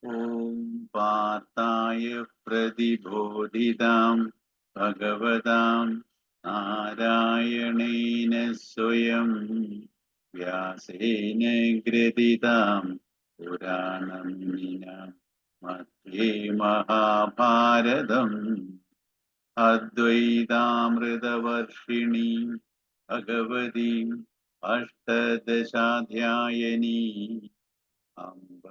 ഓം പാർത്ഥായ പ്രതിബോധിതാം ഭഗവതാം നാരായണേന സ്വയം വ്യാസേന ഗ്രഥിതാം പുരാണം മധ്യേ മഹാഭാരതം അദ്വൈതാമൃതവർഷിണീം ഭഗവതീം അഷ്ടദശാധ്യായനീ അംബ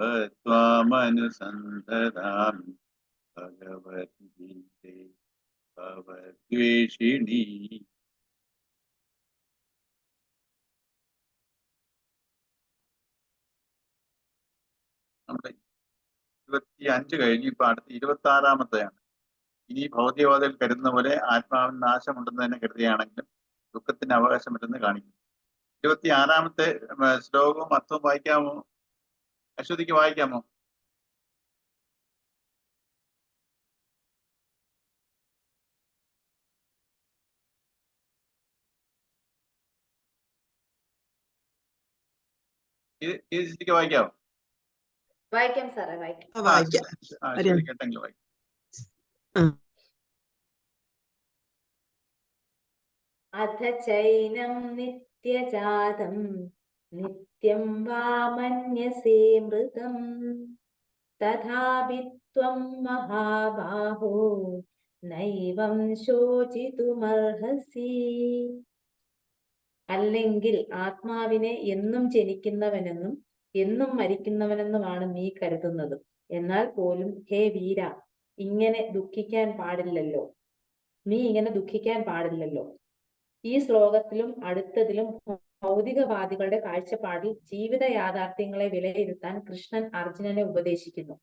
ത്വാമനുസന്ധരാമി ഭഗവദ്ഗീതേ ഭവദ്വേഷിണീ. നമ്മുടെ 25 കഴിഞ്ഞ് ഇപ്പൊ അടുത്ത് 26-ാമത്തെയാണ്. ഇനി ഭൗതികവാദികൾ കരുതുന്ന പോലെ ആത്മാവിന് നാശമുണ്ടെന്ന് തന്നെ കരുതുകയാണെങ്കിലും ദുഃഖത്തിന് അവകാശമില്ലെന്ന് കാണിക്കുന്നു. 26-ാമത്തെ ശ്ലോകവും അർത്ഥവും വായിക്കാമോ? അശ്വതിക്ക് വായിക്കാമോ? ഇത് വായിക്കാമോ? വായിക്കാം സാറേ, വായിക്കാം. അശ്വതി കേട്ടെങ്കിൽ വായിക്കാം. അഥ ചൈനം നിത്യജാതം നിത്യം വാ മന്യസേ മൃതം തഥാപി ത്വം മഹാബാഹോ നൈവം ശോചിതുമർഹസി. അല്ലെങ്കിൽ ആത്മാവിനെ എന്നും ജനിക്കുന്നവനെന്നും എന്നും മരിക്കുന്നവനെന്നുമാണ് നീ കരുതുന്നത്. എന്നാൽ പോലും ഹേ വീര, ഇങ്ങനെ ദുഃഖിക്കാൻ പാടില്ലല്ലോ. നീ ഇങ്ങനെ ദുഃഖിക്കാൻ പാടില്ലല്ലോ. ഈ ശ്ലോകത്തിലും അടുത്തതിലും ഭൗതികവാദികളുടെ കാഴ്ചപ്പാടിൽ ജീവിത യാഥാർത്ഥ്യങ്ങളെ വിലയിരുത്താൻ കൃഷ്ണൻ അർജുനനെ ഉപദേശിക്കുന്നു.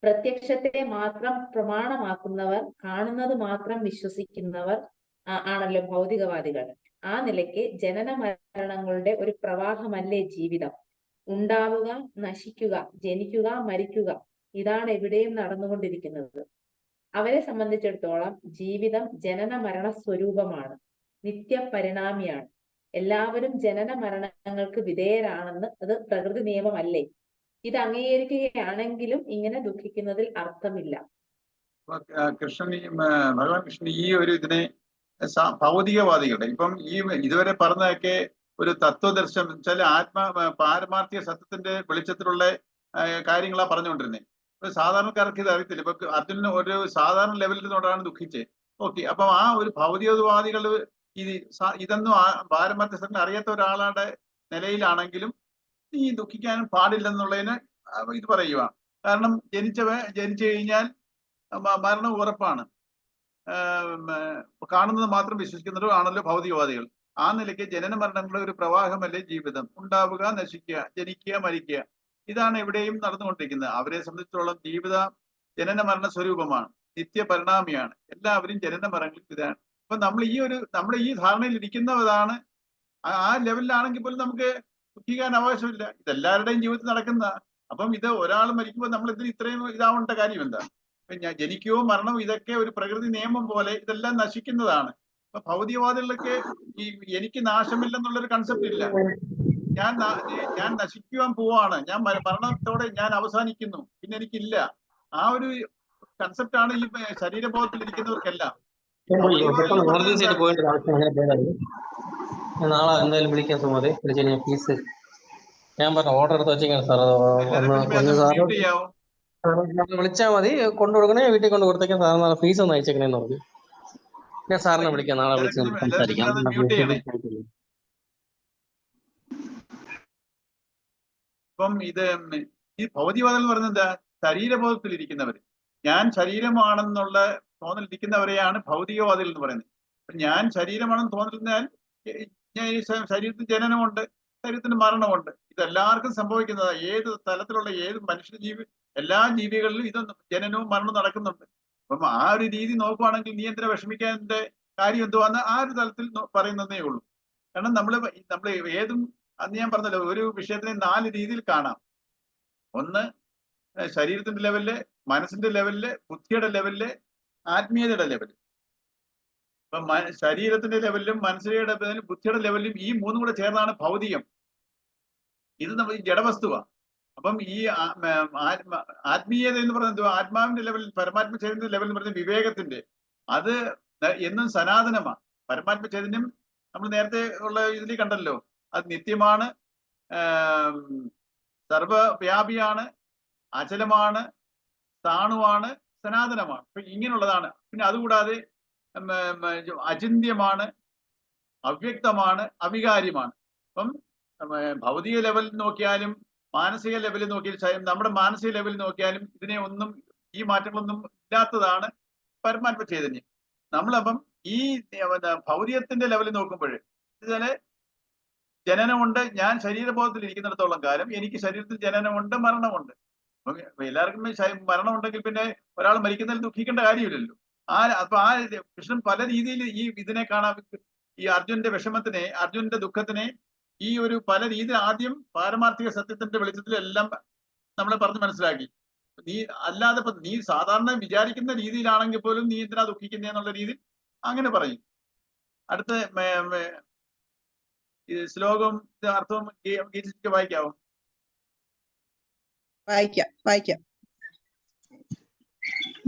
പ്രത്യക്ഷത്തെ മാത്രം പ്രമാണമാക്കുന്നവർ, കാണുന്നത് മാത്രം വിശ്വസിക്കുന്നവർ ആണല്ലോ ഭൗതികവാദികൾ. ആ നിലയ്ക്ക് ജനന മരണങ്ങളുടെ ഒരു പ്രവാഹമല്ലേ ജീവിതം? ഉണ്ടാവുക, നശിക്കുക, ജനിക്കുക, മരിക്കുക, ഇതാണ് എവിടെയും നടന്നുകൊണ്ടിരിക്കുന്നത്. അവരെ സംബന്ധിച്ചിടത്തോളം ജീവിതം ജനന മരണ സ്വരൂപമാണ്, നിത്യപരിണാമിയാണ്. എല്ലാവരും ജനന മരണങ്ങൾക്ക് വിധേയരാണെന്ന് അത് പ്രകൃതി നിയമമല്ലേ? ഇത് അംഗീകരിക്കുകയാണെങ്കിലും ഇങ്ങനെ ദുഃഖിക്കുന്നതിൽ അർത്ഥമില്ല. ഭഗവാൻ കൃഷ്ണൻ ഈ ഒരു ഇതിനെ ഭൗതികവാദികളുടെ ഇപ്പം ഈ ഇതുവരെ പറഞ്ഞതൊക്കെ ഒരു തത്വദർശനം വെച്ചാൽ പാരമാർത്ഥിക സത്യത്തിന്റെ വെളിച്ചത്തിലുള്ള കാര്യങ്ങളാ പറഞ്ഞുകൊണ്ടിരുന്നത്. ഇപ്പൊ സാധാരണക്കാർക്ക് ഇത് അറിയത്തില്ല. ഇപ്പൊ അർജുനന് ഒരു സാധാരണ ലെവലിൽ നിന്നോടാണ് ദുഃഖിച്ചത്. ഓക്കെ, അപ്പൊ ആ ഒരു ഭൗതികവാദികൾ ഇതൊന്നും പാരമാർത്ഥ്യ സത്യം അറിയാത്ത ഒരാളുടെ നിലയിലാണെങ്കിലും ഈ ദുഃഖിക്കാനും പാടില്ലെന്നുള്ളതിന് ഇത് പറയുക. കാരണം ജനിച്ചു കഴിഞ്ഞാൽ മരണം ഉറപ്പാണ്. കാണുന്നത് മാത്രം വിശ്വസിക്കുന്നവരും ആണല്ലോ ഭൗതികവാദികൾ. ആ നിലയ്ക്ക് ജനന മരണങ്ങളുടെ ഒരു പ്രവാഹമല്ലേ ജീവിതം. ഉണ്ടാവുക, നശിക്കുക, ജനിക്കുക, മരിക്കുക, ഇതാണ് എവിടെയും നടന്നുകൊണ്ടിരിക്കുന്നത്. അവരെ സംബന്ധിച്ചിടത്തോളം ജീവിത ജനന മരണ സ്വരൂപമാണ്, നിത്യപരിണാമിയാണ്. എല്ലാവരും ജനന മരണങ്ങൾ ഇതാണ്. അപ്പൊ നമ്മുടെ ഈ ധാരണയിൽ ഇരിക്കുന്നതാണ്. ആ ലെവലിലാണെങ്കിൽ പോലും നമുക്ക് ദുഃഖിക്കാൻ അവകാശമില്ല. ഇതെല്ലാവരുടെയും ജീവിതത്തിൽ നടക്കുന്ന. അപ്പം ഇത് ഒരാൾ മരിക്കുമ്പോൾ നമ്മൾ ഇതിന് ഇത്രയും ഇതാവേണ്ട കാര്യം എന്താ? ജനിക്കവും മരണവും ഇതൊക്കെ ഒരു പ്രകൃതി നിയമം പോലെ ഇതെല്ലാം നശിക്കുന്നതാണ്. അപ്പൊ ഭൗതികവാദികളിലൊക്കെ ഈ എനിക്ക് നാശമില്ലെന്നുള്ളൊരു കൺസെപ്റ്റ് ഇല്ല. ഞാൻ നശിക്കുവാൻ പോവാണ്, ഞാൻ മരണത്തോടെ ഞാൻ അവസാനിക്കുന്നു, പിന്നെ എനിക്കില്ല. ആ ഒരു കൺസെപ്റ്റാണ് ഈ ശരീരബോധത്തിൽ ഇരിക്കുന്നവർക്കെല്ലാം. നാളെ എന്തായാലും വിളിക്കാൻ സുമതി വിളിച്ചു കഴിഞ്ഞാൽ ഫീസ് ഞാൻ പറഞ്ഞ ഓർഡർ എടുത്ത് വെച്ചേക്കാണ് സാർ. വിളിച്ചാൽ മതി, കൊണ്ടുകൊടുക്കണേ വീട്ടിൽ കൊണ്ട് കൊടുത്തേക്കാൻ. സാർ നാളെ ഫീസ് ഒന്ന് അയച്ചേക്കണേന്ന് പറഞ്ഞു. ഞാൻ സാറിനെ വിളിക്കാം, നാളെ വിളിച്ച് സംസാരിക്കാം. ഇപ്പം ഈ ഭൗതികവാദം എന്ന് പറയുന്നത് എന്താ? ശരീരബോധത്തിൽ ഇരിക്കുന്നവര്, ഞാൻ ശരീരമാണെന്നുള്ള തോന്നലിരിക്കുന്നവരെയാണ് ഭൗതികവാദികൾ എന്ന് പറയുന്നത്. ഞാൻ ശരീരമാണെന്ന് തോന്നലിരുന്നാൽ ശരീരത്തിന് ജനനമുണ്ട്, ശരീരത്തിന് മരണമുണ്ട്. ഇതെല്ലാവർക്കും സംഭവിക്കുന്നതാണ്. ഏത് തലത്തിലുള്ള ഏത് മനുഷ്യജീവി, എല്ലാ ജീവികളിലും ഇതൊന്നും ജനനവും മരണവും നടക്കുന്നുണ്ട്. അപ്പം ആ ഒരു രീതി നോക്കുവാണെങ്കിൽ നീ എന്തിനാ വിഷമിക്കാൻ്റെ കാര്യം എന്തുവാന്ന് ആ ഒരു തലത്തിൽ പറയുന്നതേ ഉള്ളൂ. കാരണം നമ്മൾ ഏതും അന്ന് ഞാൻ പറഞ്ഞല്ലോ, ഒരു വിഷയത്തിനെ 4 രീതിയിൽ കാണാം. ഒന്ന് ശരീരത്തിന്റെ ലെവലില്, മനസ്സിന്റെ ലെവലില്, ബുദ്ധിയുടെ ലെവലില്, ആത്മീയതയുടെ ലെവലിൽ. ഇപ്പൊ ശരീരത്തിന്റെ ലെവലിലും മനസ്സിന്റെ ലെവലിലും ബുദ്ധിയുടെ ലെവലിലും ഈ 3 കൂടെ ചേർന്നാണ് ഭൗതികം. ഇത് നമ്മൾ ജഡവസ്തുവാ. അപ്പം ഈ ആത്മീയത എന്ന് പറയുന്നത് എന്തുവാ? ആത്മാവിന്റെ ലെവലിൽ, പരമാത്മ ചൈതന്യ ലെവൽ എന്ന് പറയുന്നത് വിവേകത്തിന്റെ, അത് എന്നും സനാതനമാണ്. പരമാത്മ ചൈതന്യം നമ്മൾ നേരത്തെ ഉള്ള ഇതിൽ കണ്ടല്ലോ, അത് നിത്യമാണ്, സർവവ്യാപിയാണ്, അചലമാണ്, സ്ഥാണുവാണ്, സനാതനമാണ്. അപ്പൊ ഇങ്ങനെയുള്ളതാണ്. പിന്നെ അതുകൂടാതെ അചിന്ത്യമാണ്, അവ്യക്തമാണ്, അവികാര്യമാണ്. അപ്പം ഭൗതിക ലെവലിൽ നോക്കിയാലും മാനസിക ലെവലിൽ നോക്കിയാലും, നമ്മുടെ മാനസിക ലെവലിൽ നോക്കിയാലും ഇതിനെ ഒന്നും, ഈ മാറ്റങ്ങളൊന്നും ഇല്ലാത്തതാണ് പരമാത്മ ചൈതന്യം. നമ്മളപ്പം ഈ ഭൗതികത്തിന്റെ ലെവലിൽ നോക്കുമ്പോൾ ഇതിന് ജനനമുണ്ട്. ഞാൻ ശരീരബോധത്തിൽ ഇരിക്കുന്നിടത്തോളം കാലം എനിക്ക് ശരീരത്തിൽ ജനനമുണ്ട്, മരണമുണ്ട്. എല്ലാവർക്കും മരണം ഉണ്ടെങ്കിൽ പിന്നെ ഒരാൾ മരിക്കുന്നതിൽ ദുഃഖിക്കേണ്ട കാര്യമില്ലല്ലോ. അപ്പൊ കൃഷ്ണൻ പല രീതിയിൽ ഈ ഇതിനെ കാണാൻ, ഈ അർജുനന്റെ വിഷമത്തിനെ, അർജുനന്റെ ദുഃഖത്തിനെ ഈ ഒരു പല രീതിയിൽ ആദ്യം പാരമാർത്ഥിക സത്യത്തിന്റെ വെളിച്ചത്തിലെല്ലാം നമ്മളെ പറഞ്ഞ് മനസ്സിലാക്കി. നീ അല്ലാതെ ഇപ്പൊ നീ സാധാരണ വിചാരിക്കുന്ന രീതിയിലാണെങ്കിൽ പോലും നീ എന്തിനാ ദുഃഖിക്കുന്നതെന്നുള്ള രീതിയിൽ അങ്ങനെ പറയും. അടുത്ത ശ്ലോകം അർത്ഥം ഗീതിക്ക് വായിക്കാവോ? വായിക്കാം.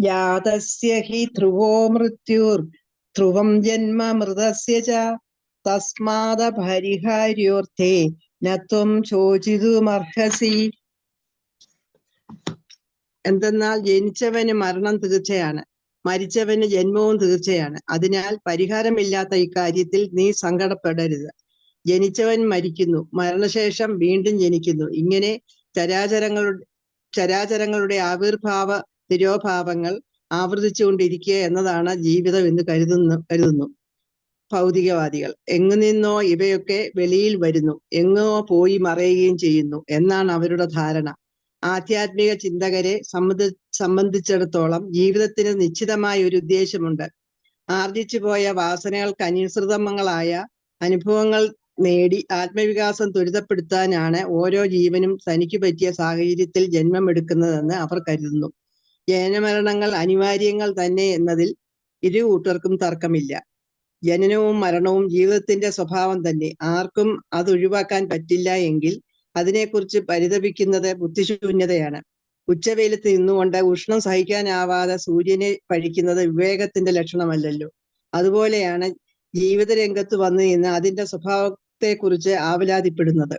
യാതസ്യ ഹി ധ്രുവോ മൃത്യുർ ധ്രുവം ജന്മ മൃതസ്യ ച തസ്മാദ പരിഹാര്യോർത്ഥേ നത്വം ശോചിതുമർഹസി. എന്തെന്നാൽ ജനിച്ചവന് മരണം തീർച്ചയാണ്, മരിച്ചവന് ജന്മവും തീർച്ചയാണ്. അതിനാൽ പരിഹാരമില്ലാത്ത ഇക്കാര്യത്തിൽ നീ സങ്കടപ്പെടരുത്. ജനിച്ചവൻ മരിക്കുന്നു, മരണശേഷം വീണ്ടും ജനിക്കുന്നു. ഇങ്ങനെ ചരാചരങ്ങളുടെ ആവിർഭാവ തിരോഭാവങ്ങൾ ആവർത്തിച്ചുകൊണ്ടിരിക്കുക എന്നതാണ് ജീവിതം എന്ന് കരുതുന്നു ഭൗതികവാദികൾ. എങ്ങു നിന്നോ ഇവയൊക്കെ വെളിയിൽ വരുന്നു, എങ്ങോ പോയി മറയുകയും ചെയ്യുന്നു എന്നാണ് അവരുടെ ധാരണ. ആധ്യാത്മിക ചിന്തകരെ സംബന്ധിച്ചിടത്തോളം ജീവിതത്തിന് നിശ്ചിതമായ ഒരു ഉദ്ദേശമുണ്ട്. ആർജിച്ചു പോയ വാസനകൾക്ക് അനുസൃതങ്ങളായ അനുഭവങ്ങൾ നേടി ആത്മവികാസം ത്വരിതപ്പെടുത്താനാണ് ഓരോ ജീവനും തനിക്ക് പറ്റിയ സാഹചര്യത്തിൽ ജന്മമെടുക്കുന്നതെന്ന് അവർ കരുതുന്നു. ജനനമരണങ്ങൾ അനിവാര്യങ്ങൾ തന്നെ എന്നതിൽ ഇരു കൂട്ടർക്കും തർക്കമില്ല. ജനനവും മരണവും ജീവിതത്തിന്റെ സ്വഭാവം തന്നെ. ആർക്കും അത് ഒഴിവാക്കാൻ പറ്റില്ല എങ്കിൽ അതിനെക്കുറിച്ച് പരിതപിക്കുന്നത് ബുദ്ധിശൂന്യതയാണ്. ഉച്ചവെയിലത്ത് നിന്നുകൊണ്ട് ഉഷ്ണം സഹിക്കാനാവാതെ സൂര്യനെ പഴിക്കുന്നത് വിവേകത്തിന്റെ ലക്ഷണമല്ലല്ലോ. അതുപോലെയാണ് ജീവിത രംഗത്ത് വന്നു നിന്ന് അതിന്റെ സ്വഭാവത്തെക്കുറിച്ച് ആവലാതിപ്പെടുന്നത്.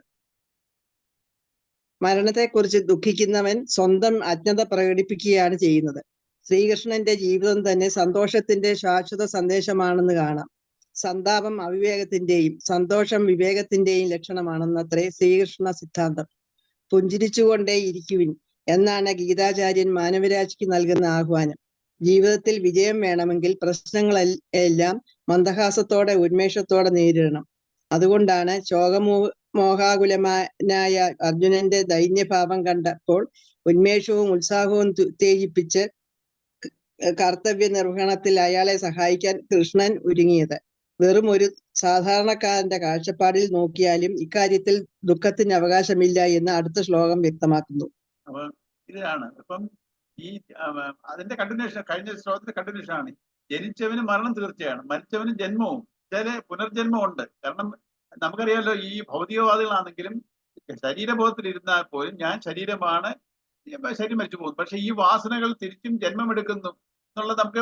മരണത്തെക്കുറിച്ച് ദുഃഖിക്കുന്നവൻ സ്വന്തം അജ്ഞത പ്രകടിപ്പിക്കുകയാണ് ചെയ്യുന്നത്. ശ്രീകൃഷ്ണന്റെ ജീവിതം തന്നെ സന്തോഷത്തിന്റെ ശാശ്വത സന്ദേശമാണെന്ന് കാണാം. സന്താപം അവിവേകത്തിന്റെയും സന്തോഷം വിവേകത്തിന്റെയും ലക്ഷണമാണെന്നത്രേ ശ്രീകൃഷ്ണ സിദ്ധാന്തം. പുഞ്ചിരിച്ചുകൊണ്ടേ ഇരിക്കുവിൻ എന്നാണ് ഗീതാചാര്യൻ മാനവരാശിക്ക് നൽകുന്ന ആഹ്വാനം. ജീവിതത്തിൽ വിജയം വേണമെങ്കിൽ പ്രശ്നങ്ങളെല്ലാം മന്ദഹാസത്തോടെ ഉന്മേഷത്തോടെ നേരിടണം. അതുകൊണ്ടാണ് മോഹാകുലനായ അർജുനന്റെ ദൈന്യഭാവം കണ്ടപ്പോൾ ഉന്മേഷവും ഉത്സാഹവും ഉത്തേജിപ്പിച്ച് കർത്തവ്യ നിർവഹണത്തിൽ അയാളെ സഹായിക്കാൻ കൃഷ്ണൻ ഒരുങ്ങിയത്. വെറും ഒരു സാധാരണക്കാരന്റെ കാഴ്ചപ്പാടിൽ നോക്കിയാലും ഇക്കാര്യത്തിൽ ദുഃഖത്തിന് അവകാശമില്ല എന്ന് അടുത്ത ശ്ലോകം വ്യക്തമാക്കുന്നു. അപ്പൊ ഇതാണ് ഇപ്പം ഈ അതിന്റെ കണ്ടിന്യൂഷൻ, കഴിഞ്ഞ ശ്ലോകത്തിന്റെ കണ്ടിന്യൂഷൻ ആണ്. ജനിച്ചവന് മരണം തീർച്ചയാണ്, മരിച്ചവന് ജന്മവും, ചില പുനർജന്മം ഉണ്ട്. കാരണം നമുക്കറിയാമല്ലോ, ഈ ഭൗതികവാദികളാണെങ്കിലും ശരീരബോധത്തിൽ ഇരുന്നാൽ പോലും ഞാൻ ശരീരമാണ്, ശരീരം മരിച്ചു പോകുന്നു. പക്ഷെ ഈ വാസനകൾ തിരിച്ചും ജന്മമെടുക്കുന്നു എന്നുള്ളത് നമുക്ക്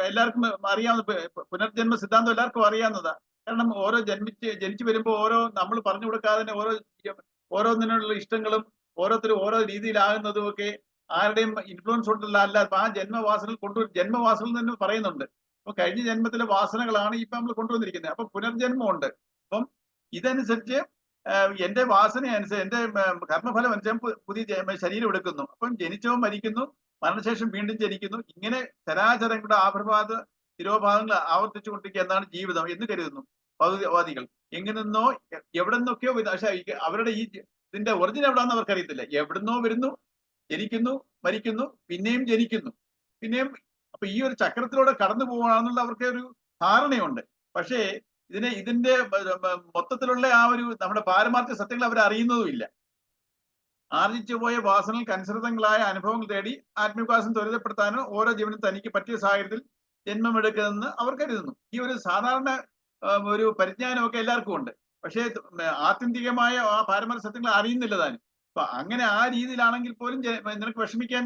എല്ലാവർക്കും അറിയാവുന്ന പുനർജന്മ സിദ്ധാന്തം എല്ലാവർക്കും അറിയാവുന്നതാണ്. കാരണം ഓരോ ജനിച്ചു വരുമ്പോൾ ഓരോ നമ്മൾ പറഞ്ഞു കൊടുക്കാതെ തന്നെ ഓരോന്നിനുള്ള ഇഷ്ടങ്ങളും ഓരോരുത്തരും ഓരോ രീതിയിലാകുന്നതും ഒക്കെ ആരുടെയും ഇൻഫ്ലുവൻസ് കൊണ്ടല്ല, അല്ല ആ ജന്മവാസനകൾ ജന്മവാസനകൾ തന്നെ പറയുന്നുണ്ട്. അപ്പൊ കഴിഞ്ഞ ജന്മത്തിലെ വാസനകളാണ് ഇപ്പൊ നമ്മൾ കൊണ്ടുവന്നിരിക്കുന്നത്. അപ്പൊ പുനർജന്മമുണ്ട്. അപ്പം ഇതനുസരിച്ച് എന്റെ വാസന അനുസരിച്ച്, എന്റെ കർമ്മഫലം അനുസരിച്ച് പുതിയ ശരീരം എടുക്കുന്നു. അപ്പം ജനിച്ചവൻ മരിക്കുന്നു, മരണശേഷം വീണ്ടും ജനിക്കുന്നു. ഇങ്ങനെ ചരാചരങ്ങളുടെ ആവിർഭാവ തിരോഭാവങ്ങൾ ആവർത്തിച്ചു കൊണ്ടിരിക്കുക എന്നാണ് ജീവിതം എന്ന് കരുതുന്നു ഭൗതികവാദികൾ. എങ്ങനെന്നോ എവിടെ നിന്നൊക്കെയോ, പക്ഷെ അവരുടെ ഈ ഇതിന്റെ ഒറിജിൻ എവിടാന്ന് അവർക്കറിയത്തില്ല. എവിടുന്നോ വരുന്നു, ജനിക്കുന്നു, മരിക്കുന്നു, പിന്നെയും ജനിക്കുന്നു, പിന്നെയും. അപ്പൊ ഈ ഒരു ചക്രത്തിലൂടെ കടന്നു പോവാണെന്നുള്ള അവർക്ക് ഒരു ധാരണയുണ്ട്. പക്ഷേ ഇതിന്റെ മൊത്തത്തിലുള്ള ആ ഒരു നമ്മുടെ പാരമാർത്ഥിക സത്യങ്ങൾ അവർ അറിയുന്നതുമില്ല. ആർജിച്ചു പോയ വാസനകൾക്ക് അനുസൃതങ്ങളായ അനുഭവങ്ങൾ തേടി ആത്മവികാസം ത്വരിതപ്പെടുത്താനോ ഓരോ ജീവനും തനിക്ക് പറ്റിയ സാഹചര്യത്തിൽ ജന്മമെടുക്കുന്നതെന്ന് അവർ കരുതുന്നു. ഈ ഒരു സാധാരണ ഒരു പരിജ്ഞാനമൊക്കെ എല്ലാവർക്കും ഉണ്ട്. പക്ഷേ ആത്യന്തികമായ ആ പാരമാർത്ഥിക സത്യങ്ങൾ അറിയുന്നില്ല താനും. അപ്പൊ അങ്ങനെ ആ രീതിയിലാണെങ്കിൽ പോലും നിനക്ക് വിഷമിക്കാൻ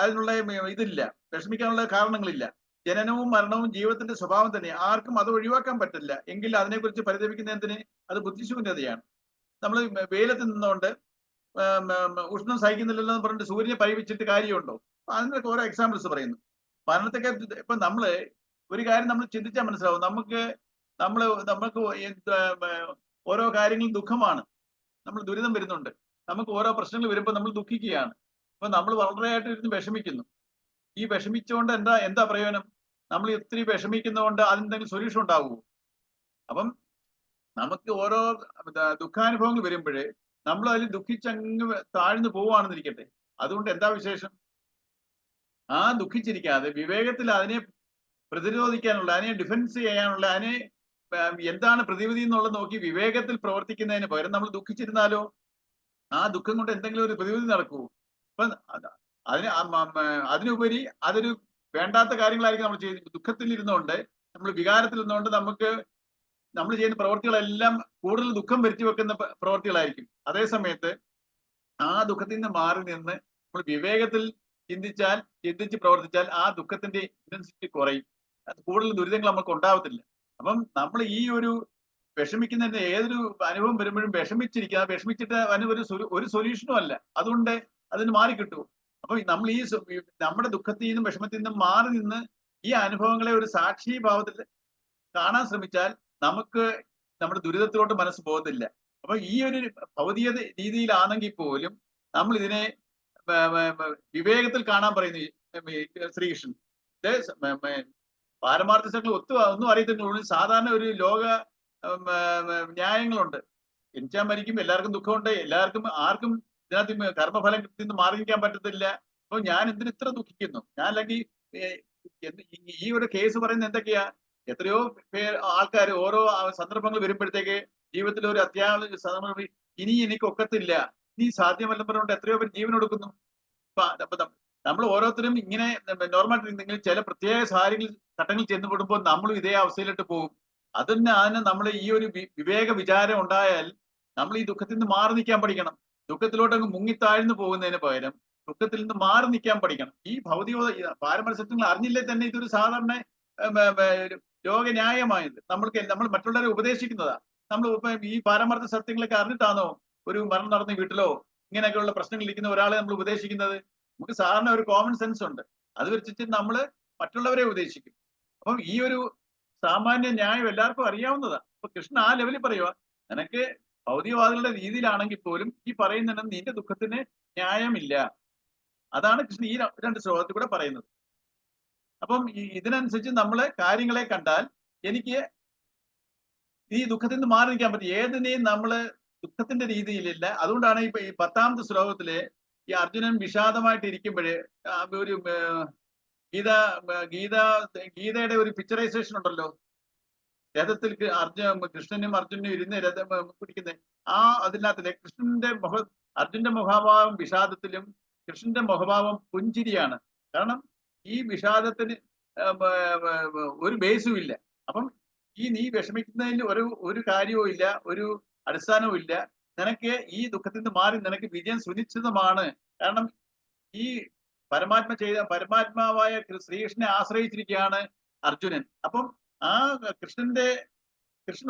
അതിനുള്ള ഇതില്ല, വിഷമിക്കാനുള്ള കാരണങ്ങളില്ല. ജനനവും മരണവും ജീവിതത്തിന്റെ സ്വഭാവം തന്നെ, ആർക്കും അത് ഒഴിവാക്കാൻ പറ്റില്ല. എങ്കിൽ അതിനെക്കുറിച്ച് പരിതപിക്കുന്നതിന് അത് ബുദ്ധിശൂന്യതയാണ്. നമ്മൾ വെയിലത്ത് നിന്നുകൊണ്ട് ഉഷ്ണം സഹിക്കുന്നില്ലല്ലോ എന്ന് പറഞ്ഞിട്ട് സൂര്യനെ പരിവിച്ചിട്ട് കാര്യമുണ്ടോ? അതിനൊക്കെ ഓരോ എക്സാമ്പിൾസ് പറയുന്നു. മരണത്തൊക്കെ ഇപ്പൊ നമ്മള് ഒരു കാര്യം നമ്മൾ ചിന്തിച്ചാൽ മനസ്സിലാവും, നമുക്ക് ഓരോ കാര്യങ്ങളും ദുഃഖമാണ്, നമ്മൾ ദുരിതം വരുന്നുണ്ട്, നമുക്ക് ഓരോ പ്രശ്നങ്ങൾ വരുമ്പോൾ നമ്മൾ ദുഃഖിക്കുകയാണ്. അപ്പൊ നമ്മൾ വളരെയായിട്ട് ഇരുന്ന് വിഷമിക്കുന്നു. ഈ വിഷമിച്ചുകൊണ്ട് എന്താ പ്രയോജനം? നമ്മൾ ഒത്തിരി വിഷമിക്കുന്നതുകൊണ്ട് അതിനെന്തെങ്കിലും സൊല്യൂഷൻ ഉണ്ടാവുമോ? അപ്പം നമുക്ക് ഓരോ ദുഃഖാനുഭവങ്ങൾ വരുമ്പോഴേ നമ്മൾ അതിൽ ദുഃഖിച്ചങ്ങ് താഴ്ന്നു പോവുകയാണെന്നിരിക്കട്ടെ, അതുകൊണ്ട് എന്താ വിശേഷം? ആ ദുഃഖിച്ചിരിക്കാതെ വിവേകത്തിൽ അതിനെ പ്രതിരോധിക്കാനുള്ള, അതിനെ ഡിഫെൻസ് ചെയ്യാനുള്ള, അതിനെ എന്താണ് പ്രതിവിധി എന്നുള്ളത് നോക്കി വിവേകത്തിൽ പ്രവർത്തിക്കുന്നതിന് പകരം നമ്മൾ ദുഃഖിച്ചിരുന്നാലോ ആ ദുഃഖം കൊണ്ട് എന്തെങ്കിലും ഒരു പ്രതിവിധി നടക്കുമോ? അപ്പൊ അതിനുപരി അതൊരു വേണ്ടാത്ത കാര്യങ്ങളായിരിക്കും നമ്മൾ ചെയ്യുന്നത്. ദുഃഖത്തിൽ ഇരുന്നുകൊണ്ട്, നമ്മൾ വികാരത്തിൽ ഇരുന്നുകൊണ്ട് നമ്മൾ ചെയ്യുന്ന പ്രവർത്തികളെല്ലാം കൂടുതൽ ദുഃഖം വരുത്തി വെക്കുന്ന പ്രവർത്തികളായിരിക്കും. അതേ സമയത്ത് ആ ദുഃഖത്തിൽ നിന്ന് മാറി നിന്ന് നമ്മൾ വിവേകത്തിൽ ചിന്തിച്ച് പ്രവർത്തിച്ചാൽ ആ ദുഃഖത്തിന്റെ ഇന്റൻസിറ്റി കുറയും, കൂടുതൽ ദുരിതങ്ങൾ നമുക്ക് ഉണ്ടാവത്തില്ല. അപ്പം നമ്മൾ ഈ ഒരു വിഷമിക്കുന്നതിന്റെ ഏതൊരു അനുഭവം വരുമ്പോഴും വിഷമിച്ചിട്ട് അതിന് ഒരു സൊല്യൂഷനും അല്ല, അതുകൊണ്ട് അതിന് മാറിക്കിട്ടുമോ? അപ്പൊ നമ്മൾ നമ്മുടെ ദുഃഖത്തിൽ നിന്നും വിഷമത്തിൽ നിന്നും മാറി നിന്ന് ഈ അനുഭവങ്ങളെ ഒരു സാക്ഷി ഭാവത്തിൽ കാണാൻ ശ്രമിച്ചാൽ നമുക്ക് നമ്മുടെ ദുരിതത്തിലോട്ട് മനസ്സ് പോകത്തില്ല. അപ്പൊ ഈ ഒരു ഭൗതിക രീതിയിലാണെങ്കിൽ പോലും നമ്മൾ ഇതിനെ വിവേകത്തിൽ കാണാൻ പറയുന്നു ശ്രീകൃഷ്ണൻ. പാരമാർത്ഥികൾ ഒന്നും അറിയത്തില്ല, സാധാരണ ഒരു ലോക ന്യായങ്ങളുണ്ട്. ജനിച്ചാൽ മരിക്കും, എല്ലാവർക്കും ദുഃഖമുണ്ട്, ആർക്കും ഇതിനകത്ത് കർമ്മഫലത്തിൽ നിന്ന് മാറി നിൽക്കാൻ പറ്റത്തില്ല. അപ്പൊ ഞാൻ എന്തിന് ഇത്ര ദുഃഖിക്കുന്നു? ഞാൻ അല്ലെങ്കിൽ ഈ ഒരു കേസ് പറയുന്നത് എന്തൊക്കെയാ? എത്രയോ ആൾക്കാർ ഓരോ സന്ദർഭങ്ങൾ വരുമ്പോഴത്തേക്ക് ജീവിതത്തിൽ ഒരു അത്യാവശ്യ സന്ദർഭം ഇനി എനിക്ക് ഒക്കത്തില്ല, ഇനി സാധ്യമല്ലെന്ന് പറഞ്ഞുകൊണ്ട് എത്രയോ പേര് ജീവൻ കൊടുക്കുന്നു. നമ്മൾ ഓരോരുത്തരും ഇങ്ങനെ നോർമൽ നിങ്ങൾ ചില പ്രത്യേക ഘട്ടങ്ങളിൽ ചെന്നുപെടുമ്പോൾ നമ്മളും ഇതേ അവസ്ഥയിലോട്ട് പോകും. അതിന് നമ്മൾ ഈ ഒരു വിവേക വിചാരം ഉണ്ടായാൽ നമ്മൾ ഈ ദുഃഖത്തിൽ നിന്ന് മാറി നിൽക്കാൻ പഠിക്കണം. ദുഃഖത്തിലോട്ട് അങ്ങ് മുങ്ങിത്താഴ്ന്നു പോകുന്നതിന് പകരം ദുഃഖത്തിൽ നിന്ന് മാറി നിൽക്കാൻ പഠിക്കണം. ഈ ഭൗതിക പാരമത്സരങ്ങൾ അറിഞ്ഞില്ലേ തന്നെ ഇതൊരു സാധാരണ ലോകന്യായമായത്. നമ്മൾ മറ്റുള്ളവരെ ഉപദേശിക്കുന്നതാ. നമ്മൾ ഈ പാരമാർത്ഥ സത്യങ്ങളൊക്കെ അറിഞ്ഞിട്ടാണോ ഒരു മരണം നടന്ന വീട്ടിലോ ഇങ്ങനെയൊക്കെയുള്ള പ്രശ്നങ്ങൾ ഇരിക്കുന്ന ഒരാളെ നമ്മൾ ഉപദേശിക്കുന്നത്? നമുക്ക് സാധാരണ ഒരു കോമൺ സെൻസ് ഉണ്ട്, അത് വെച്ചിട്ട് നമ്മൾ മറ്റുള്ളവരെ ഉപദേശിക്കും. അപ്പം ഈ ഒരു സാമാന്യ ന്യായം എല്ലാവർക്കും അറിയാവുന്നതാ. അപ്പൊ കൃഷ്ണൻ ആ ലെവലിൽ പറയുക, നിനക്ക് ഭൗതികവാദികളുടെ രീതിയിലാണെങ്കിൽ പോലും ഈ പറയുന്ന നിന്റെ ദുഃഖത്തിന് ന്യായമില്ല. അതാണ് കൃഷ്ണൻ ഈ രണ്ട് ശ്ലോകത്തിൽ കൂടെ പറയുന്നത്. അപ്പം ഇതിനനുസരിച്ച് നമ്മള് കാര്യങ്ങളെ കണ്ടാൽ എനിക്ക് ഈ ദുഃഖത്തിൽ നിന്ന് മാറി നിൽക്കാൻ പറ്റും. ഏതിനെയും നമ്മള് ദുഃഖത്തിന്റെ രീതിയിലില്ല. അതുകൊണ്ടാണ് ഇപ്പൊ ഈ 10ാമത്തെ ശ്ലോകത്തില് ഈ അർജുനൻ വിഷാദമായിട്ട് ഇരിക്കുമ്പോഴേ ഒരു ഗീതയുടെ ഒരു പിക്ചറൈസേഷൻ ഉണ്ടല്ലോ. രഥത്തിൽ കൃഷ്ണനും അർജുനും ഇരുന്ന് രഥം പിടിക്കുന്നത് അതിനകത്തിലെ അർജുന്റെ മുഖഭാവം വിഷാദത്തിലും കൃഷ്ണന്റെ മുഖഭാവം പുഞ്ചിരിയാണ്. കാരണം ഈ വിഷാദത്തിന് ഒരു ബേസും ഇല്ല. അപ്പം നീ വിഷമിക്കുന്നതിന് ഒരു കാര്യവും ഇല്ല, ഒരു അടിസ്ഥാനവും ഇല്ല. നിനക്ക് ഈ ദുഃഖത്തിൽ നിന്ന് മാറി നിനക്ക് വിജയം സുനിശ്ചിതമാണ്. കാരണം ഈ പരമാത്മാവായ ശ്രീകൃഷ്ണനെ ആശ്രയിച്ചിരിക്കുകയാണ് അർജുനൻ. അപ്പം ആ കൃഷ്ണൻ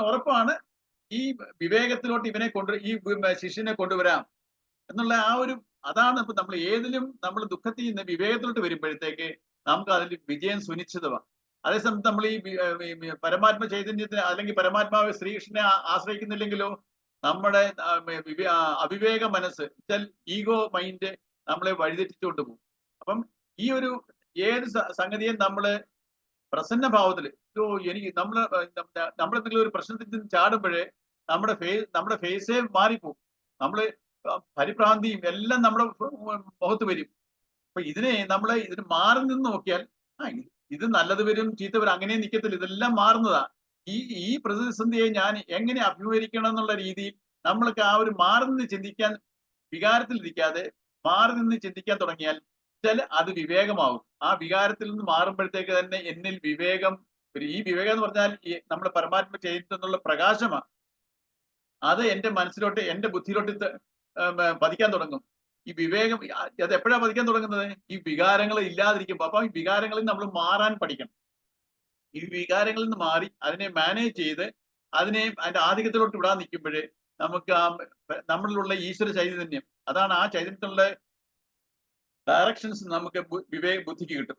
ഉറപ്പാണ് ഈ വിവേകത്തിലോട്ട് ഈ ശിഷ്യനെ കൊണ്ടുവരാം എന്നുള്ള അതാണ് ഇപ്പൊ നമ്മൾ ഏതിലും നമ്മൾ ദുഃഖത്തിൽ നിന്ന് വിവേകത്തിലോട്ട് വരുമ്പോഴത്തേക്ക് നമുക്ക് അതിൽ വിജയം സുനിശ്ചിതമാണ്. അതേസമയത്ത് നമ്മൾ ഈ പരമാത്മ ചൈതന്യത്തിന് അല്ലെങ്കിൽ പരമാത്മാവ് ശ്രീകൃഷ്ണനെ ആശ്രയിക്കുന്നില്ലെങ്കിലോ നമ്മുടെ അവിവേക മനസ്സ് ഈഗോ മൈൻഡ് നമ്മളെ വഴിതെറ്റിച്ചുകൊണ്ട് പോകും. അപ്പം ഈ ഒരു ഏത് സംഗതിയും നമ്മള് പ്രസന്ന ഭാവത്തില് എനിക്ക് നമ്മളെന്തെങ്കിലും ഒരു പ്രശ്നത്തിൽ നിന്ന് ചാടുമ്പോഴേ നമ്മുടെ ഫേസേ മാറിപ്പോകും. നമ്മള് പരിഭ്രാന്തിയും എല്ലാം നമ്മുടെ മുഖത്ത് വരും. അപ്പൊ ഇതിന് മാറി നിന്ന് നോക്കിയാൽ ഇത് നല്ലത് വരും ചീത്ത വരും അങ്ങനെ നിൽക്കത്തില്ല, ഇതെല്ലാം മാറുന്നതാ. ഈ പ്രതിസന്ധിയെ ഞാൻ എങ്ങനെ അഭിമുഖീകരിക്കണം എന്നുള്ള രീതിയിൽ നമ്മൾക്ക് ആ ഒരു മാറി നിന്ന് ചിന്തിക്കാൻ, വികാരത്തിലിരിക്കാതെ മാറി നിന്ന് ചിന്തിക്കാൻ തുടങ്ങിയാൽ അത് വിവേകമാവും. ആ വികാരത്തിൽ നിന്ന് മാറുമ്പോഴത്തേക്ക് തന്നെ എന്നിൽ വിവേകം ഈ വിവേകം എന്ന് പറഞ്ഞാൽ നമ്മുടെ പരമാത്മ ചൈതന്യത്തിനുള്ള പ്രകാശമാണ്. അത് എന്റെ മനസ്സിലോട്ട്, എന്റെ ബുദ്ധിയിലോട്ട് പതിക്കാൻ തുടങ്ങും. ഈ വിവേകം അത് എപ്പോഴാണ് പതിക്കാൻ തുടങ്ങുന്നത്? ഈ വികാരങ്ങൾ ഇല്ലാതിരിക്കുമ്പോൾ. അപ്പൊ ഈ വികാരങ്ങളിൽ നമ്മൾ മാറാൻ പഠിക്കണം. ഈ വികാരങ്ങളിൽ നിന്ന് മാറി അതിനെ മാനേജ് ചെയ്ത് അതിനെ അതിന്റെ ആധിക്യത്തിലോട്ട് വിടാൻ നിൽക്കുമ്പോഴേ നമുക്ക് ആ നമ്മളിലുള്ള ഈശ്വര ചൈതന്യം, അതാണ് ആ ചൈതന്യത്തിലുള്ള ഡയറക്ഷൻസ് നമുക്ക് ബുദ്ധിക്ക് കിട്ടും.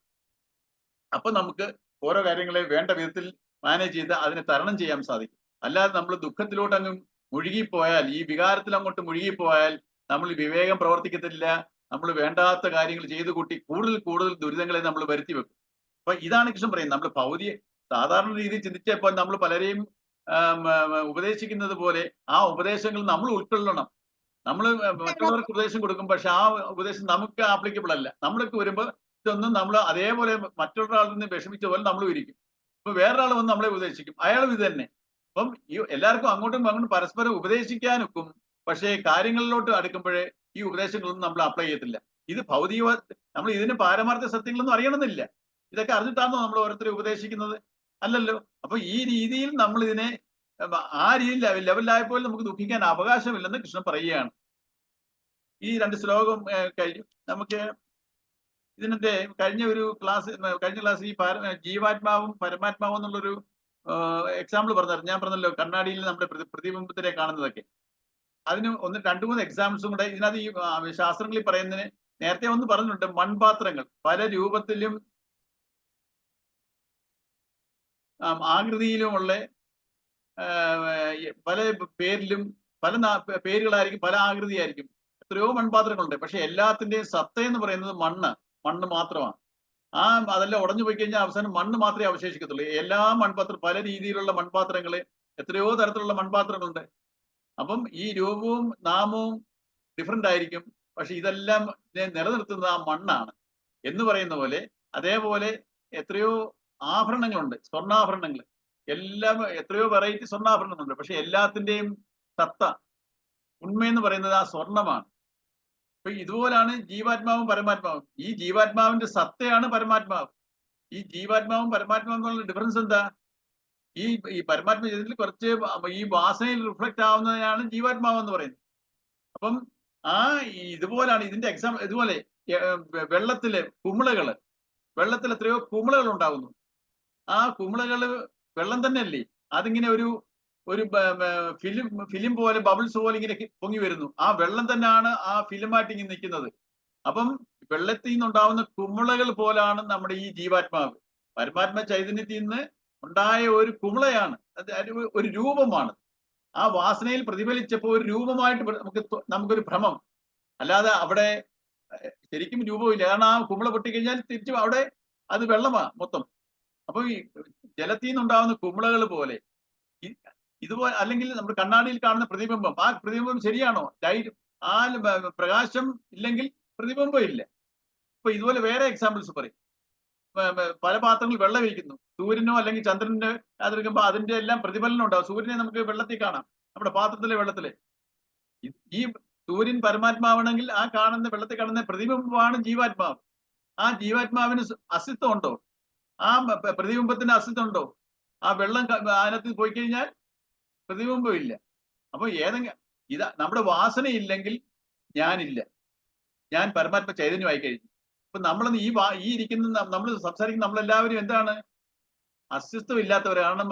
അപ്പൊ നമുക്ക് ഓരോ കാര്യങ്ങളെ വേണ്ട വിധത്തിൽ മാനേജ് ചെയ്ത് അതിനെ തരണം ചെയ്യാൻ സാധിക്കും. അല്ലാതെ നമ്മൾ ദുഃഖത്തിലോട്ട് അങ്ങ് മുഴുകിപ്പോയാൽ, ഈ വികാരത്തിൽ അങ്ങോട്ട് മുഴുകിപ്പോയാൽ നമ്മൾ വിവേകം പ്രവർത്തിക്കത്തില്ല. നമ്മൾ വേണ്ടാത്ത കാര്യങ്ങൾ ചെയ്തു കൂട്ടി കൂടുതൽ കൂടുതൽ ദുരിതങ്ങളെ നമ്മൾ വരുത്തി വെക്കും. അപ്പൊ ഇതാണ് കൃഷ്ണൻ പറയുന്നത്. നമ്മൾ ഭൗതിക സാധാരണ രീതിയിൽ ചിന്തിച്ചപ്പോൾ നമ്മൾ പലരെയും ഉപദേശിക്കുന്നത് പോലെ ആ ഉപദേശങ്ങൾ നമ്മൾ ഉൾക്കൊള്ളണം. നമ്മൾ മറ്റുള്ളവർക്ക് ഉപദേശം കൊടുക്കും, പക്ഷെ ആ ഉപദേശം നമുക്ക് ആപ്ലിക്കബിൾ അല്ല. നമ്മളൊക്കെ വരുമ്പോൾ ഇതൊന്നും നമ്മൾ അതേപോലെ മറ്റൊരാളിൽ നിന്ന് വിഷമിച്ച പോലെ നമ്മൾ ഇരിക്കും. ഇപ്പൊ വേറൊരാൾ വന്ന് നമ്മളെ ഉപദേശിക്കും, അയാളും ഇത് തന്നെ. അപ്പം ഈ എല്ലാവർക്കും അങ്ങോട്ടും പരസ്പരം ഉപദേശിക്കാനൊക്കും, പക്ഷേ കാര്യങ്ങളിലോട്ട് അടുക്കുമ്പോഴേ ഈ ഉപദേശങ്ങളൊന്നും നമ്മൾ അപ്ലൈ ചെയ്യത്തില്ല. ഇത് ഭൗതിക, നമ്മൾ ഇതിന് പാരമാർത്ഥ സത്യങ്ങളൊന്നും അറിയണമെന്നില്ല. ഇതൊക്കെ അറിഞ്ഞിട്ടാണോ നമ്മൾ ഓരോരുത്തരെ ഉപദേശിക്കുന്നത്? അല്ലല്ലോ. അപ്പൊ ഈ രീതിയിൽ നമ്മൾ ഇതിനെ ആ രീതിയിൽ ലെവലിലായപ്പോൾ നമുക്ക് ദുഃഖിക്കാൻ അവകാശമില്ലെന്ന് കൃഷ്ണൻ പറയുകയാണ്. ഈ 2 ശ്ലോകം കഴിഞ്ഞു. നമുക്ക് ഇതിനത്തെ കഴിഞ്ഞ ക്ലാസ് ഈ ജീവാത്മാവും പരമാത്മാവും എന്നുള്ളൊരു എക്സാമ്പിൾ പറഞ്ഞായിരുന്നു. ഞാൻ പറഞ്ഞല്ലോ കണ്ണാടിയിൽ നമ്മുടെ പ്രതിബിംബത്തിനെ കാണുന്നതൊക്കെ. അതിന് 2-3 എക്സാമ്പിൾസും കൂടെ ഇതിനകത്ത് ഈ ശാസ്ത്രങ്ങളിൽ പറയുന്നതിന് നേരത്തെ ഒന്ന് പറഞ്ഞിട്ടുണ്ട്. മൺപാത്രങ്ങൾ പല രൂപത്തിലും ആകൃതിയിലുമുള്ള പല പേരിലും പല പേരുകളായിരിക്കും, പല ആകൃതിയായിരിക്കും. എത്രയോ മൺപാത്രങ്ങളുണ്ട്. പക്ഷെ എല്ലാത്തിന്റെയും സത്ത എന്ന് പറയുന്നത് മണ്ണ് മാത്രമാണ്. അതെല്ലാം ഉടഞ്ഞു പോയി കഴിഞ്ഞാൽ അവസാനം മണ്ണ് മാത്രമേ അവശേഷിക്കത്തുള്ളൂ. എല്ലാ പല രീതിയിലുള്ള മൺപാത്രങ്ങള്, എത്രയോ തരത്തിലുള്ള മൺപാത്രങ്ങളുണ്ട്. അപ്പം ഈ രൂപവും നാമവും ഡിഫറെന്റ് ആയിരിക്കും, പക്ഷെ ഇതെല്ലാം നിലനിർത്തുന്നത് ആ മണ്ണാണ് എന്ന് പറയുന്ന പോലെ. അതേപോലെ എത്രയോ ആഭരണങ്ങളുണ്ട്, സ്വർണ്ണാഭരണങ്ങൾ, എല്ലാം എത്രയോ വെറൈറ്റി സ്വർണ്ണാഭരണങ്ങളുണ്ട്. പക്ഷെ എല്ലാത്തിന്റെയും സത്ത, ഉണ്മയെന്ന് പറയുന്നത് ആ സ്വർണമാണ്. അപ്പൊ ഇതുപോലാണ് ജീവാത്മാവും പരമാത്മാവും. ഈ ജീവാത്മാവിന്റെ സത്തയാണ് പരമാത്മാവ്. ഈ ജീവാത്മാവും പരമാത്മാവും എന്നുള്ള ഡിഫറൻസ് എന്താ? ഈ പരമാത്മ ചൈതന്യത്തിൽ കുറച്ച് ഈ വാസനയിൽ റിഫ്ലക്ട് ആവുന്നതിനാണ് ജീവാത്മാവ് എന്ന് പറയുന്നത്. അപ്പം ഇതുപോലാണ് ഇതിന്റെ ഇതുപോലെ വെള്ളത്തിലെ വെള്ളത്തിൽ എത്രയോ കുമിളകൾ ഉണ്ടാകുന്നു. ആ കുമിളകള് വെള്ളം തന്നെയല്ലേ? അതിങ്ങനെ ഒരു ഫിലിം പോലെ, ബബിൾസ് പോലെ ഇങ്ങനെ പൊങ്ങി വരുന്നു. ആ വെള്ളം തന്നെയാണ് ആ ഫിലിമായിട്ട് ഇങ്ങനെ നിൽക്കുന്നത്. അപ്പം വെള്ളത്തിൽ നിന്നുണ്ടാവുന്ന കുമിളകൾ പോലാണ് നമ്മുടെ ഈ ജീവാത്മാവ്. പരമാത്മ ചൈതന്യത്തിൽ നിന്ന് ഉണ്ടായ ഒരു കുമിളയാണ്, ഒരു രൂപമാണ്. ആ വാസനയിൽ പ്രതിഫലിച്ചപ്പോൾ ഒരു രൂപമായിട്ട് നമുക്കൊരു ഭ്രമം. അല്ലാതെ അവിടെ ശരിക്കും രൂപമില്ല. കാരണം ആ കുമിള പൊട്ടിക്കഴിഞ്ഞാൽ തിരിച്ചു അവിടെ അത് വെള്ളമാണ് മൊത്തം. അപ്പൊ ഈ ജലത്തിൽ നിന്നുണ്ടാവുന്ന കുമിളകൾ പോലെ ഇതുപോലെ, അല്ലെങ്കിൽ നമ്മുടെ കണ്ണാടിയിൽ കാണുന്ന പ്രതിബിംബം, ആ പ്രതിബിംബം ശരിയാണോ? പ്രകാശം ഇല്ലെങ്കിൽ പ്രതിബിംബം ഇല്ല. അപ്പൊ ഇതുപോലെ വേറെ എക്സാമ്പിൾസ് പറയും. പല പാത്രങ്ങൾ വെള്ളം ഇരിക്കുന്നു, സൂര്യനോ അല്ലെങ്കിൽ ചന്ദ്രനോ അതെടുക്കുമ്പോൾ അതിന്റെ എല്ലാം പ്രതിഫലനം ഉണ്ടാവും. സൂര്യനെ നമുക്ക് വെള്ളത്തിൽ കാണാം, നമ്മുടെ പാത്രത്തിലെ വെള്ളത്തില്. ഈ സൂര്യൻ പരമാത്മാവാണെങ്കിൽ ആ കാണുന്ന വെള്ളത്തിൽ കാണുന്ന പ്രതിബിംബമാണ് ജീവാത്മാവ്. ആ ജീവാത്മാവിന് അസ്തിത്വം ഉണ്ടോ? ആ പ്രതിബിംബത്തിന് അസ്തിത്വം ഉണ്ടോ? ആ വെള്ളം അതിനകത്ത് പോയി കഴിഞ്ഞാൽ പ്രതിബിംബം ഇല്ല. അപ്പൊ നമ്മുടെ വാസന ഇല്ലെങ്കിൽ ഞാനില്ല, ഞാൻ പരമാത്മ ചൈതന്യമായി കഴിഞ്ഞു. അപ്പൊ നമ്മളൊന്ന് ഈ ഇരിക്കുന്ന നമ്മൾ സംസാരിക്കുന്ന നമ്മളെല്ലാവരും എന്താണ്? അസ്തിത്വം ഇല്ലാത്തവരാണ്.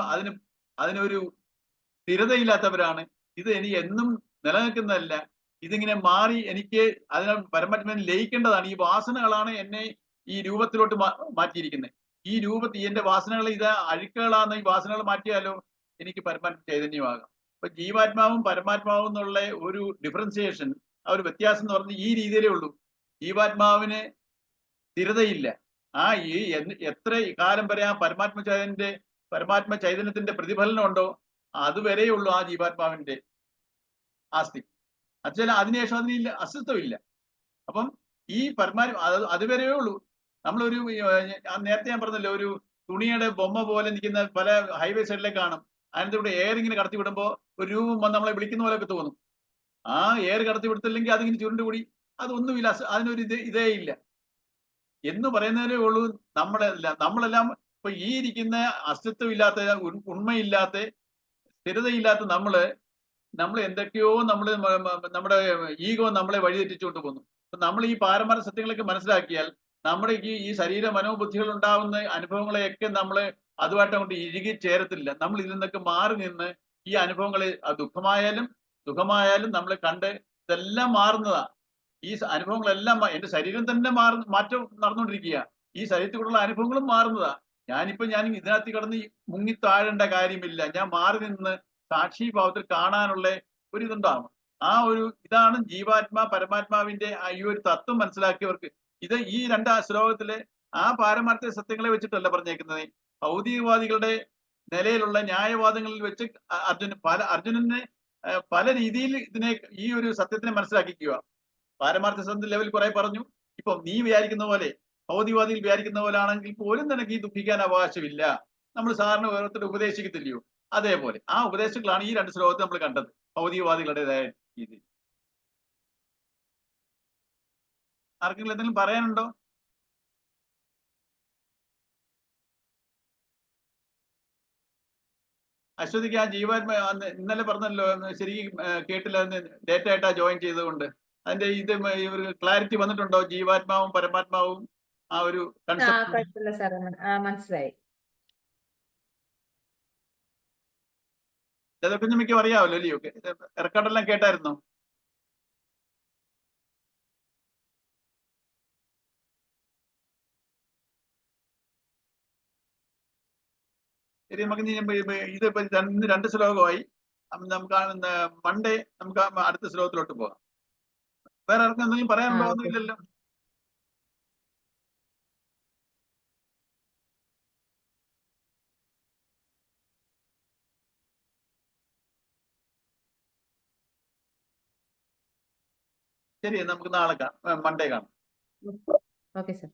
അതിനൊരു സ്ഥിരതയില്ലാത്തവരാണ്. ഇത് എനിക്ക് എന്നും നിലനിൽക്കുന്നതല്ല. ഇതിങ്ങനെ മാറി എനിക്ക് പരമാത്മാവിനെ ലയിക്കേണ്ടതാണ്. ഈ വാസനകളാണ് എന്നെ ഈ രൂപത്തിലോട്ട് മാറ്റിയിരിക്കുന്നത്. ഈ എന്റെ വാസനകൾ അഴുക്കുകളാണ്. ഈ വാസനകൾ മാറ്റിയാലോ എനിക്ക് പരമാത്മ ചൈതന്യമാകാം. അപ്പൊ ജീവാത്മാവും പരമാത്മാവും എന്നുള്ള ഒരു ഡിഫറൻസിയേഷൻ, ആ ഒരു വ്യത്യാസം എന്ന് പറഞ്ഞാൽ ഈ രീതിയിലേ ഉള്ളൂ. ജീവാത്മാവിന് സ്ഥിരതയില്ല. എത്ര കാലം വരെ ആ പരമാത്മ ചൈതന്യത്തിന്റെ പ്രതിഫലനം ഉണ്ടോ അതുവരെയേ ഉള്ളൂ ആ ജീവാത്മാവിന്റെ ആസ്തി. അതിനുശേഷം അതിനില്ല, അസ്തിത്വമില്ല. അപ്പം ഈ അതുവരെയേ ഉള്ളൂ. നമ്മളൊരു നേരത്തെ ഞാൻ പറഞ്ഞല്ലോ, ഒരു തുണിയുടെ ബൊമ്മ പോലെ നിൽക്കുന്ന പല ഹൈവേ സൈഡിലേക്ക് കാണും. അതിനകത്ത് ഇവിടെ എയർ ഇങ്ങനെ കടത്തി വിടുമ്പോൾ ഒരു രൂപം വന്ന് നമ്മളെ വിളിക്കുന്ന പോലെയൊക്കെ തോന്നും. ആ എയർ കടത്തി വിടുത്തില്ലെങ്കിൽ അതിങ്ങനെ ചുരുണ്ടുകൂടി അതൊന്നുമില്ല, അതിനൊരു ഇതേ ഇല്ല എന്ന് പറയുന്നതിനേ ഉള്ളൂ. നമ്മളെല്ലാം ഇപ്പൊ ഈ ഇരിക്കുന്ന അസ്തിത്വം ഇല്ലാത്ത, ഉണ്മയില്ലാത്ത, സ്ഥിരതയില്ലാത്ത നമ്മള് നമ്മൾ എന്തൊക്കെയോ നമ്മുടെ ഈഗോ നമ്മളെ വഴിതെറ്റിച്ചുകൊണ്ട് പോകുന്നു. അപ്പൊ നമ്മൾ ഈ പാരമാർത്ഥ സത്യങ്ങളൊക്കെ മനസ്സിലാക്കിയാൽ നമ്മുടെ ഈ ശരീര മനോബുദ്ധികൾ ഉണ്ടാവുന്ന അനുഭവങ്ങളെയൊക്കെ നമ്മൾ അതുമായിട്ട് കൊണ്ട് ഇഴുകി ചേരത്തില്ല. നമ്മൾ ഇതിൽ നിന്നൊക്കെ മാറി നിന്ന് ഈ അനുഭവങ്ങളെ സുഖമായാലും നമ്മൾ കണ്ട് ഇതെല്ലാം മാറുന്നതാ. ഈ അനുഭവങ്ങളെല്ലാം എന്റെ ശരീരം തന്നെ മാറ്റം നടന്നുകൊണ്ടിരിക്കുക. ഈ ശരീരത്തിലുള്ള അനുഭവങ്ങളും മാറുന്നതാ. ഞാൻ ഇതിനകത്ത് കിടന്ന് മുങ്ങി താഴേണ്ട കാര്യമില്ല. ഞാൻ മാറി നിന്ന് സാക്ഷീഭാവത്തിൽ കാണാനുള്ള ഒരു ഇതുണ്ടാവും. ഇതാണ് ജീവാത്മാ പരമാത്മാവിന്റെ ഈ ഒരു തത്വം മനസ്സിലാക്കിയവർക്ക്. ഈ രണ്ടാം ശ്ലോകത്തിലെ ആ പാരമാർത്ഥിക സത്യങ്ങളെ വെച്ചിട്ടല്ല പറഞ്ഞേക്കുന്നത്. ഭൗതികവാദികളുടെ നിലയിലുള്ള ന്യായവാദങ്ങളിൽ വെച്ച് അർജുനനെ പല രീതിയിൽ ഈ ഒരു സത്യത്തിനെ മനസ്സിലാക്കിക്കുക. പാരമാർത്ഥ സത്യ ലെവൽ കുറെ പറഞ്ഞു. ഇപ്പൊ നീ വിചാരിക്കുന്ന പോലെ ഭൗതികവാദികൾ വിചാരിക്കുന്ന പോലെ ആണെങ്കിൽ പോലും നിനക്ക് ഈ ദുഃഖിക്കാൻ അവകാശമില്ല. നമ്മൾ സാറിന് ഓരോരുത്തർ ഉപദേശിക്കത്തില്ലയോ? അതേപോലെ ആ ഉപദേശങ്ങളാണ് ഈ രണ്ട് ശ്ലോകത്തിൽ നമ്മൾ കണ്ടത്, ഭൗതികവാദികളുടേതായ രീതി. ആർക്കെങ്കിലും എന്തെങ്കിലും പറയാനുണ്ടോ? അശ്വതിക്ക് ആ ജീവാത്മ ഇന്നലെ പറഞ്ഞല്ലോ, ശരിക്കും കേട്ടില്ല, ഡേറ്റ ആയിട്ടാ ജോയിൻ ചെയ്തുകൊണ്ട് അതിന്റെ ഒരു ക്ലാരിറ്റി വന്നിട്ടുണ്ടോ? ജീവാത്മാവും പരമാത്മാവും ആ ഒരു കൺസെപ്റ്റ് മനസ്സിലായി. അതൊക്കെ മിക്ക അറിയാമല്ലോ അല്ലയോ? റെക്കോർഡെല്ലാം കേട്ടായിരുന്നോ? ശരി, നമുക്ക് ഇതിപ്പോ രണ്ട് ശ്ലോകമായി. നമുക്ക് മൺഡേ നമുക്ക് അടുത്ത ശ്ലോകത്തിലോട്ട് പോകാം. വേറെ ആർക്കും എന്തെങ്കിലും പറയാനുണ്ടോ? ഒന്നുമില്ലല്ലോ. ശരി, നമുക്ക് നാളെ കാണാം, മൺഡേ കാണാം. Okay sir.